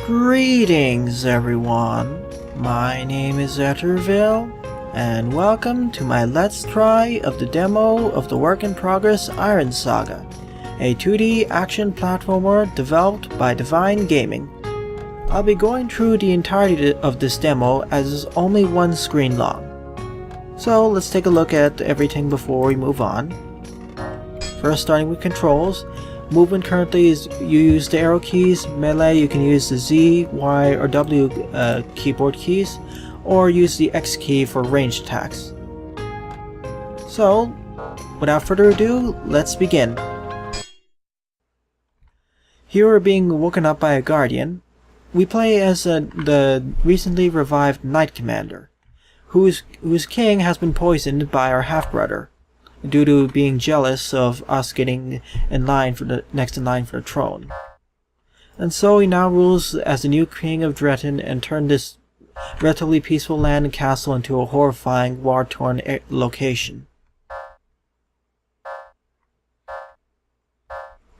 Greetings everyone, my name is Etterville, and welcome to my Let's Try of the demo of the work-in-progress Iron Saga, a 2D action platformer developed by Divine Gaming. I'll be going through the entirety of this demo as it's only one screen long. So let's take a look at everything before we move on. First, starting with controls. Movement currently is you use the arrow keys. Melee you can use the Z, Y, or W keyboard keys, or use the X key for ranged attacks. So, without further ado, let's begin. Here we're being woken up by a guardian. We play as the recently revived Knight Commander, whose king has been poisoned by our half-brother, due to being jealous of us getting in line for the next in line for the throne. And so he now rules as the new king of Tritanus and turned this relatively peaceful land and castle into a horrifying war-torn location.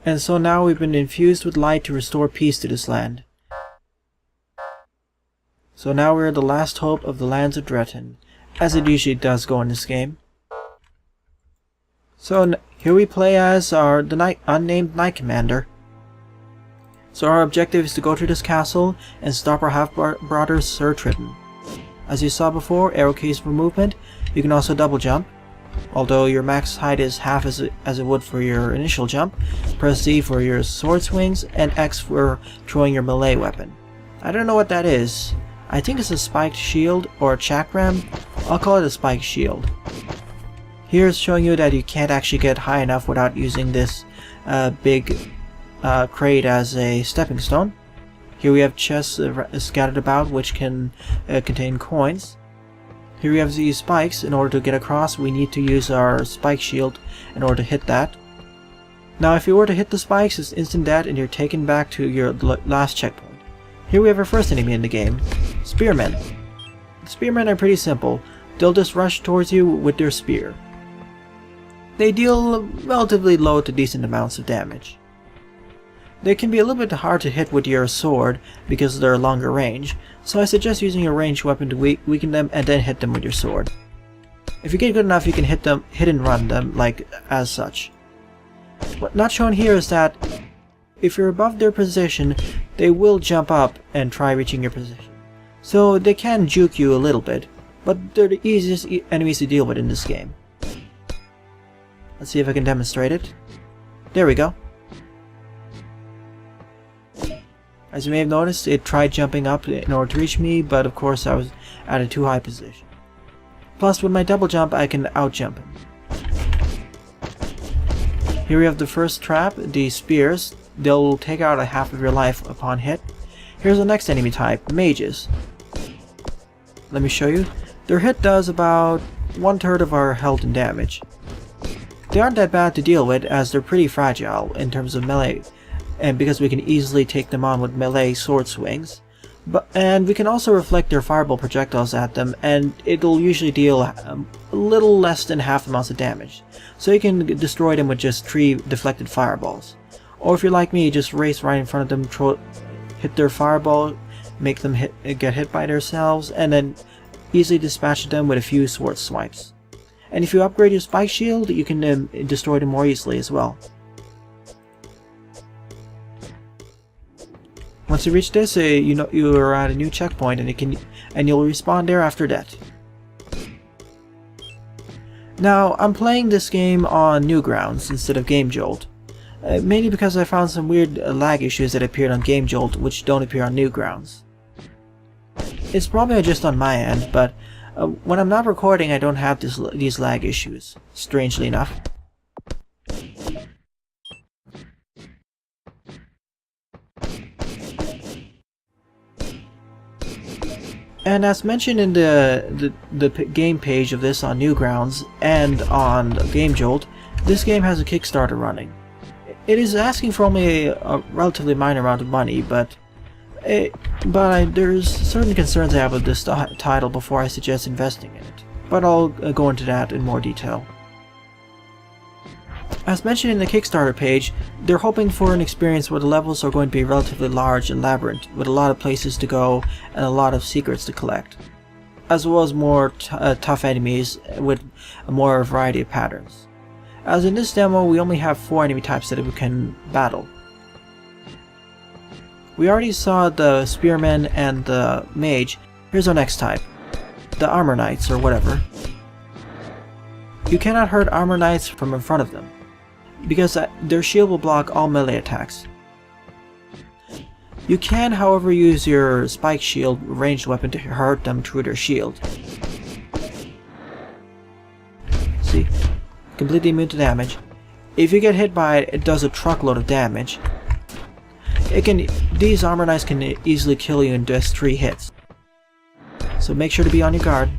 And so now we've been infused with light to restore peace to this land. So now we're the last hope of the lands of Tritanus, as it usually does go in this game. So here we play as the unnamed Knight Commander. So our objective is to go to this castle and stop our half-brother Sir Triton. As you saw before, arrow keys for movement. You can also double jump, although your max height is half as it would for your initial jump. Press Z for your sword swings and X for throwing your melee weapon. I don't know what that is. I think it's a spiked shield or a chakram. I'll call it a spiked shield. Here it's showing you that you can't actually get high enough without using this big crate as a stepping stone. Here we have chests scattered about which can contain coins. Here we have these spikes. In order to get across, we need to use our spike shield in order to hit that. Now if you were to hit the spikes, it's instant death and you're taken back to your last checkpoint. Here we have our first enemy in the game, Spearmen. Spearmen are pretty simple. They'll just rush towards you with their spear. They deal relatively low to decent amounts of damage. They can be a little bit hard to hit with your sword because of their longer range, so I suggest using a ranged weapon to weaken them and then hit them with your sword. If you get good enough, you can hit and run them like as such. What not shown here is that if you're above their position, they will jump up and try reaching your position. So they can juke you a little bit, but they're the easiest enemies to deal with in this game. Let's see if I can demonstrate it. There we go. As you may have noticed, it tried jumping up in order to reach me, but of course I was at a too high position. Plus, with my double jump, I can outjump him. Here we have the first trap, the spears. They'll take out a half of your life upon hit. Here's the next enemy type, mages. Let me show you. Their hit does about 1/3 of our health and damage. They aren't that bad to deal with as they're pretty fragile in terms of melee, and because we can easily take them on with melee sword swings. And we can also reflect their fireball projectiles at them, and it'll usually deal a little less than half the amounts of damage. So you can destroy them with just 3 deflected fireballs. Or if you're like me, just race right in front of them, hit their fireball, make them get hit by themselves, and then easily dispatch them with a few sword swipes. And if you upgrade your spike shield, you can destroy them more easily as well. Once you reach this, you know you are at a new checkpoint, and you'll respawn there after that. Now I'm playing this game on Newgrounds instead of Game Jolt, mainly because I found some weird lag issues that appeared on Game Jolt which don't appear on Newgrounds. It's probably just on my end, but when I'm not recording, I don't have these lag issues, strangely enough. And as mentioned in the game page of this on Newgrounds and on Game Jolt, this game has a Kickstarter running. It is asking for only a relatively minor amount of money, but there's certain concerns I have with this title before I suggest investing in it. But I'll go into that in more detail. As mentioned in the Kickstarter page, they're hoping for an experience where the levels are going to be relatively large and labyrinth, with a lot of places to go and a lot of secrets to collect, as well as more tough enemies with a more variety of patterns. As in this demo, we only have 4 enemy types that we can battle. We already saw the Spearman and the Mage. Here's our next type, the Armor Knights or whatever. You cannot hurt Armor Knights from in front of them, because their shield will block all melee attacks. You can, however, use your spike shield ranged weapon to hurt them through their shield. See? Completely immune to damage. If you get hit by it, it does a truckload of damage. These Armor Knights can easily kill you in just 3 hits. So make sure to be on your guard.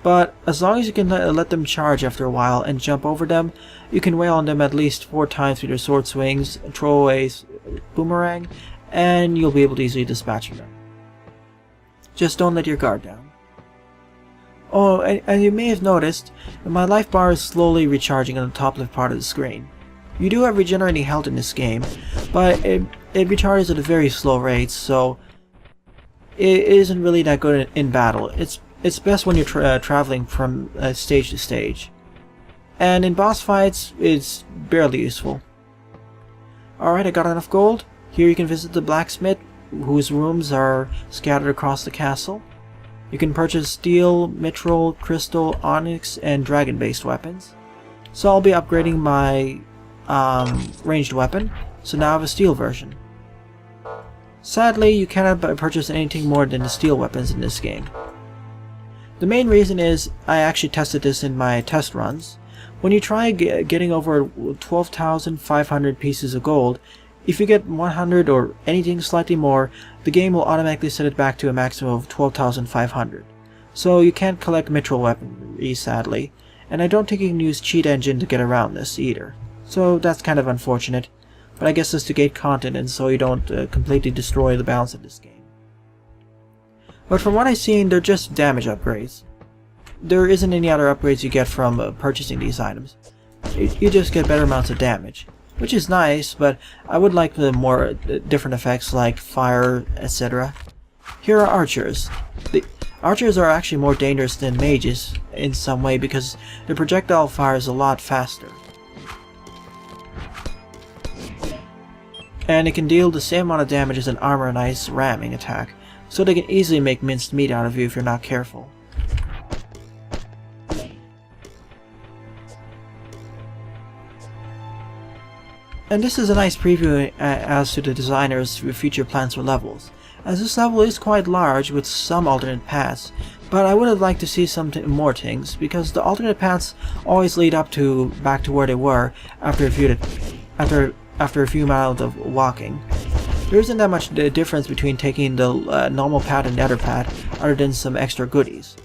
But as long as you can let them charge after a while and jump over them, you can wail on them at least 4 times with your sword swings, throw a boomerang, and you'll be able to easily dispatch them. Just don't let your guard down. Oh, and you may have noticed, my life bar is slowly recharging on the top left part of the screen. You do have regenerating health in this game, but it recharges at a very slow rate, so it isn't really that good in battle. It's best when you're traveling from stage to stage. And in boss fights, it's barely useful. Alright, I got enough gold. Here you can visit the blacksmith, whose rooms are scattered across the castle. You can purchase steel, mithril, crystal, onyx, and dragon-based weapons. So I'll be upgrading my ranged weapon, so now I have a steel version. Sadly, you cannot purchase anything more than the steel weapons in this game. The main reason is I actually tested this in my test runs. When you try getting over 12,500 pieces of gold, if you get 100 or anything slightly more, the game will automatically set it back to a maximum of 12,500. So you can't collect mithril weaponry, sadly, and I don't think you can use cheat engine to get around this either. So that's kind of unfortunate, but I guess it's to gate content and so you don't completely destroy the balance of this game. But from what I've seen, they're just damage upgrades. There isn't any other upgrades you get from purchasing these items. You just get better amounts of damage, which is nice, but I would like the more different effects like fire, etc. Here are archers. The archers are actually more dangerous than mages in some way because the projectile fire is a lot faster. And it can deal the same amount of damage as an Armor Knight's ramming attack, so they can easily make minced meat out of you if you're not careful. And this is a nice preview as to the designer's future plans for levels, as this level is quite large with some alternate paths, but I would have liked to see some more things, because the alternate paths always lead back to where they were after a few miles of walking. There isn't that much difference between taking the normal path and the other path, other than some extra goodies.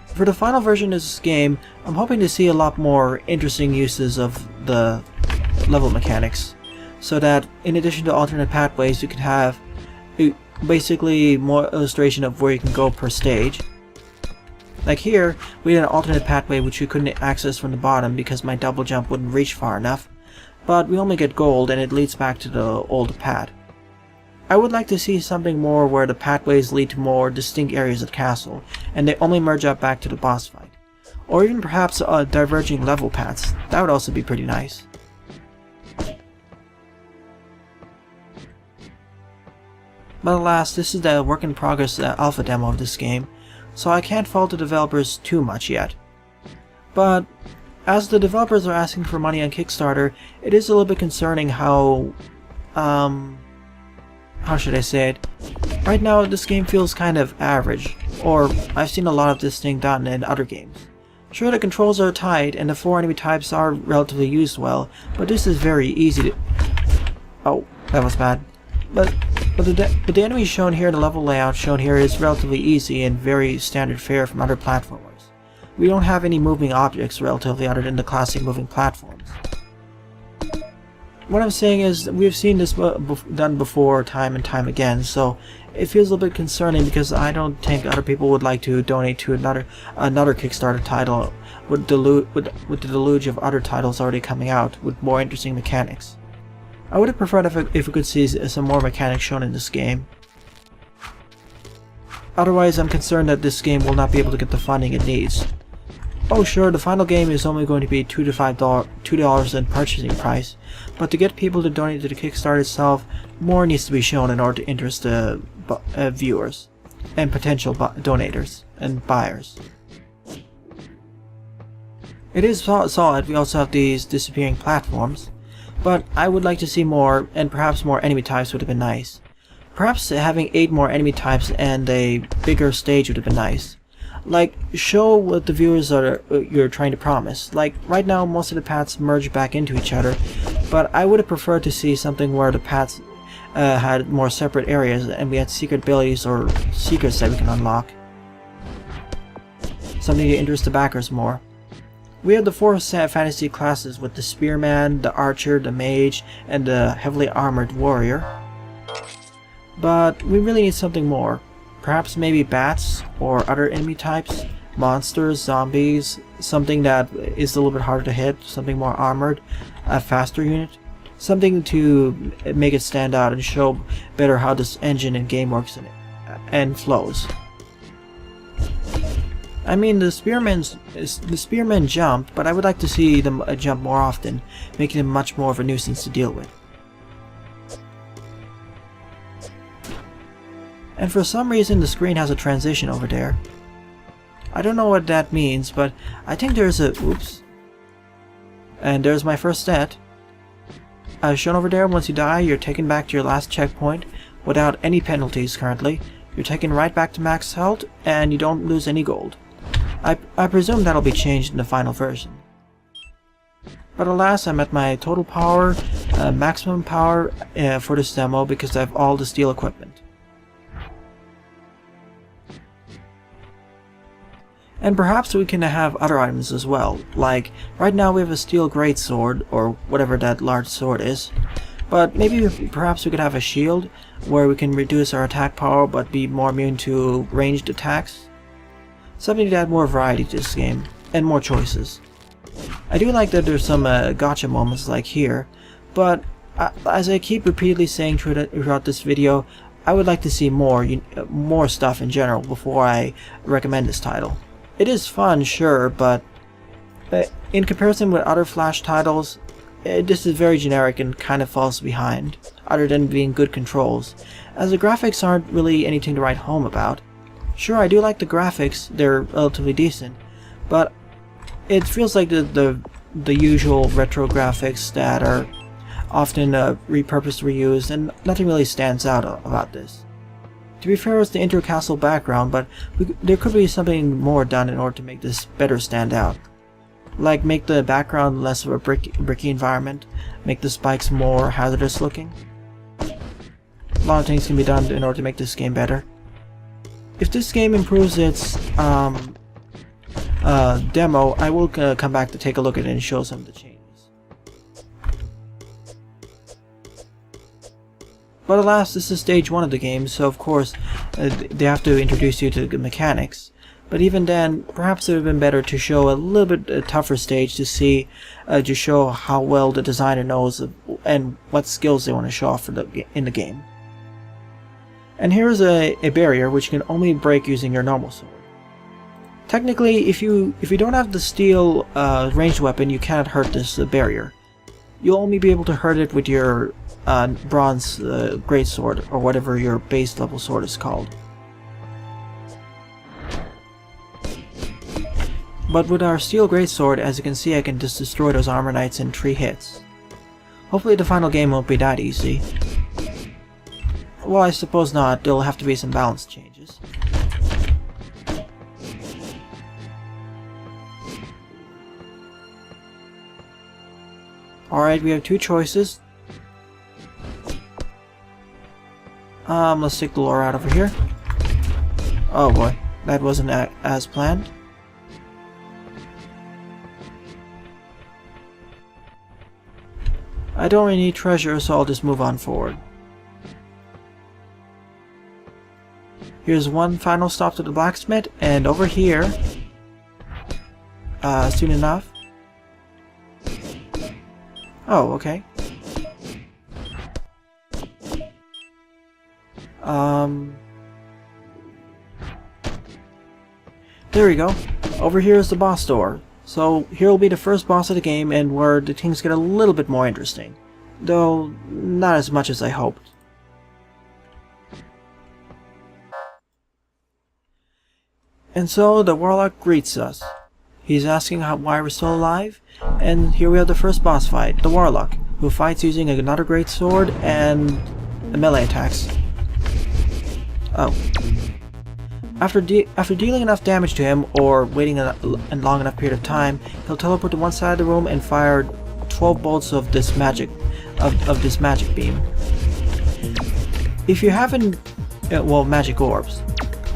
For the final version of this game, I'm hoping to see a lot more interesting uses of the level mechanics, so that in addition to alternate pathways, you can have basically more illustration of where you can go per stage. Like here, we had an alternate pathway which we couldn't access from the bottom because my double jump wouldn't reach far enough, but we only get gold and it leads back to the old path. I would like to see something more where the pathways lead to more distinct areas of the castle, and they only merge up back to the boss fight. Or even perhaps diverging level paths. That would also be pretty nice. But alas, this is the work in progress alpha demo of this game, so I can't fault the developers too much yet. But as the developers are asking for money on Kickstarter, it is a little bit concerning how should I say it? Right now this game feels kind of average, or I've seen a lot of this thing done in other games. Sure, the controls are tight and the 4 enemy types are relatively used well, but this is very easy to... Oh, that was bad. But the enemies shown here, the level layout shown here is relatively easy and very standard fare from other platformers. We don't have any moving objects relatively other than the classic moving platforms. what I'm saying is we've seen this done before time and time again, so it feels a little bit concerning because I don't think other people would like to donate to another Kickstarter title with the deluge of other titles already coming out with more interesting mechanics. I would have preferred if we could see some more mechanics shown in this game. Otherwise, I'm concerned that this game will not be able to get the funding it needs. Oh sure, the final game is only going to be $2 to $5 in purchasing price, but to get people to donate to the Kickstarter itself, more needs to be shown in order to interest viewers and potential donators and buyers. It is solid. We also have these disappearing platforms, but I would like to see more, and perhaps more enemy types would have been nice. Perhaps having 8 more enemy types and a bigger stage would have been nice. Like, show what the viewers you're trying to promise. Like, right now most of the paths merge back into each other, but I would have preferred to see something where the paths had more separate areas and we had secret abilities or secrets that we can unlock. Something to interest the backers more. We have the 4 fantasy classes with the spearman, the archer, the mage, and the heavily armored warrior. But we really need something more. Perhaps maybe bats or other enemy types, monsters, zombies, something that is a little bit harder to hit, something more armored, a faster unit. Something to make it stand out and show better how this engine and game works and flows. I mean, the spearmen jump, but I would like to see them jump more often, making them much more of a nuisance to deal with. And for some reason the screen has a transition over there. I don't know what that means, but I think there's a... oops. And there's my first stat. As shown over there, once you die, you're taken back to your last checkpoint without any penalties currently. You're taken right back to max health, and you don't lose any gold. I presume that'll be changed in the final version. But alas, I'm at my total power, maximum power for this demo because I have all the steel equipment. And perhaps we can have other items as well, like right now we have a steel greatsword, or whatever that large sword is, but perhaps we could have a shield where we can reduce our attack power but be more immune to ranged attacks. Something to add more variety to this game, and more choices. I do like that there's some gotcha moments like here, but as I keep repeatedly saying throughout this video, I would like to see more stuff in general before I recommend this title. It is fun, sure, but in comparison with other Flash titles, this is very generic and kind of falls behind, other than being good controls, as the graphics aren't really anything to write home about. Sure, I do like the graphics, they're relatively decent, but it feels like the usual retro graphics that are often repurposed, reused, and nothing really stands out about this. To be fair, it's the intercastle background, but there could be something more done in order to make this better stand out. Like make the background less of a bricky environment, make the spikes more hazardous looking. A lot of things can be done in order to make this game better. If this game improves its demo, I will come back to take a look at it and show some of the changes. But alas, this is stage 1 of the game, so of course they have to introduce you to the mechanics. But even then, perhaps it would have been better to show a little bit tougher stage to see, to show how well the designer knows and what skills they want to show off in the game. And here is a barrier which you can only break using your normal sword. Technically, if you don't have the steel ranged weapon, you cannot hurt this barrier. You'll only be able to hurt it with your bronze greatsword, or whatever your base level sword is called. But with our steel greatsword, as you can see, I can just destroy those armor knights in 3 hits. Hopefully the final game won't be that easy. Well, I suppose not. There'll have to be some balance changes. Alright, we have 2 choices. Let's take the lore out over here. Oh boy, that wasn't as planned. I don't really need treasure, so I'll just move on forward. Here's one final stop to the blacksmith, and over here, soon enough. Oh, okay. There we go. Over here is the boss door. So here will be the first boss of the game, and where the things get a little bit more interesting. Though, not as much as I hoped. And so the Warlock greets us. He's asking why we're still alive, and here we have the first boss fight, the Warlock, who fights using another great sword and melee attacks. Oh. After dealing enough damage to him, or waiting a long enough period of time, he'll teleport to one side of the room and fire 12 bolts of this magic beam. If you haven't, well, magic orbs.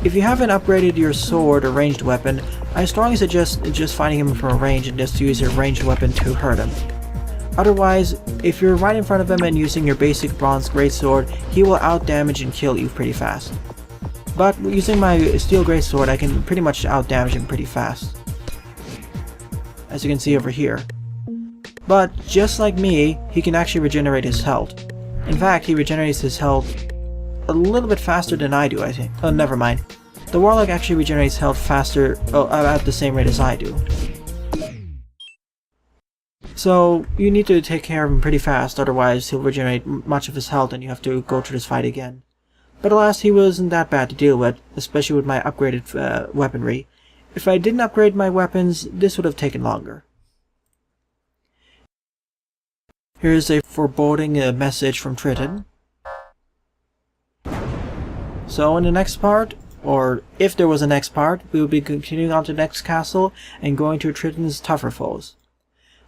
If you haven't upgraded your sword or ranged weapon, I strongly suggest just fighting him from a range and just use your ranged weapon to hurt him. Otherwise, if you're right in front of him and using your basic bronze greatsword, he will outdamage and kill you pretty fast. But using my steel greatsword, I can pretty much outdamage him pretty fast, as you can see over here. But just like me, he can actually regenerate his health. In fact, he regenerates his health a little bit faster than I do, I think. Oh, never mind. The Warlock actually regenerates health faster, at the same rate as I do. So you need to take care of him pretty fast, otherwise he'll regenerate much of his health and you have to go through this fight again. But alas, he wasn't that bad to deal with, especially with my upgraded weaponry. If I didn't upgrade my weapons, this would have taken longer. Here's a foreboding message from Triton. So in the next part, or if there was a next part, we will be continuing on to the next castle and going to Triton's tougher foes.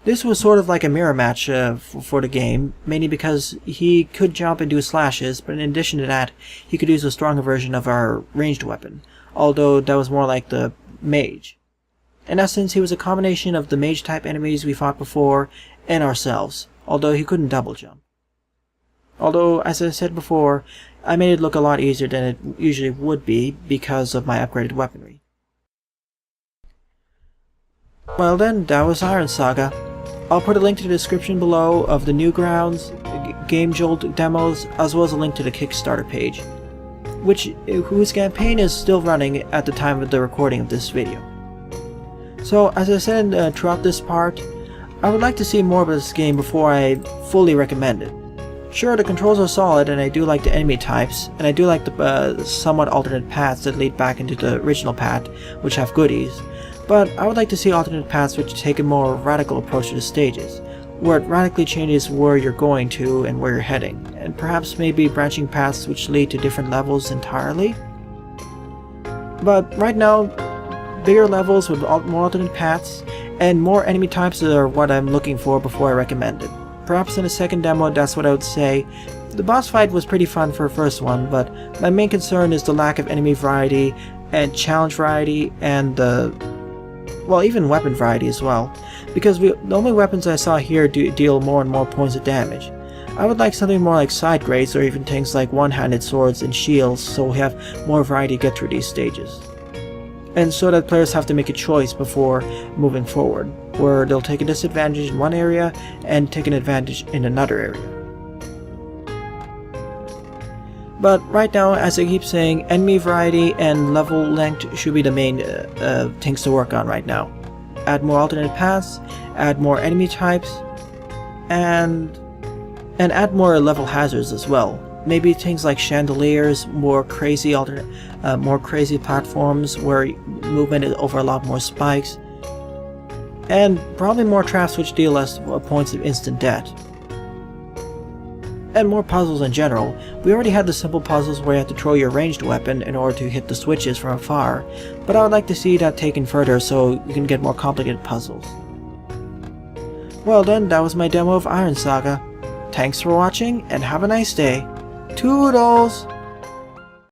This was sort of like a mirror match for the game, mainly because he could jump and do slashes, but in addition to that, he could use a stronger version of our ranged weapon, although that was more like the mage. In essence, he was a combination of the mage type enemies we fought before and ourselves, although he couldn't double jump. Although, as I said before, I made it look a lot easier than it usually would be because of my upgraded weaponry. Well then, that was Iron Saga. I'll put a link to the description below of the Newgrounds, Game Jolt demos, as well as a link to the Kickstarter page, whose campaign is still running at the time of the recording of this video. So, as I said throughout this part, I would like to see more of this game before I fully recommend it. Sure, the controls are solid, and I do like the enemy types, and I do like the somewhat alternate paths that lead back into the original path, which have goodies. But I would like to see alternate paths which take a more radical approach to the stages, where it radically changes where you're going to and where you're heading, and perhaps maybe branching paths which lead to different levels entirely. But right now, bigger levels with more alternate paths, and more enemy types are what I'm looking for before I recommend it. Perhaps in a second demo, that's what I would say. The boss fight was pretty fun for a first one, but my main concern is the lack of enemy variety, and challenge variety, and well, even weapon variety as well, because the only weapons I saw here deal more and more points of damage. I would like something more like side grades, or even things like one-handed swords and shields, so we have more variety to get through these stages. And so that players have to make a choice before moving forward, where they'll take a disadvantage in one area and take an advantage in another area. But right now, as I keep saying, enemy variety and level length should be the main things to work on right now. Add more alternate paths, add more enemy types, and add more level hazards as well. Maybe things like chandeliers, more crazy platforms where movement is over a lot more spikes, and probably more traps which deal less points of instant death. And more puzzles in general. We already had the simple puzzles where you have to throw your ranged weapon in order to hit the switches from afar, but I would like to see that taken further so you can get more complicated puzzles. Well then, that was my demo of Iron Saga. Thanks for watching, and have a nice day. Toodles!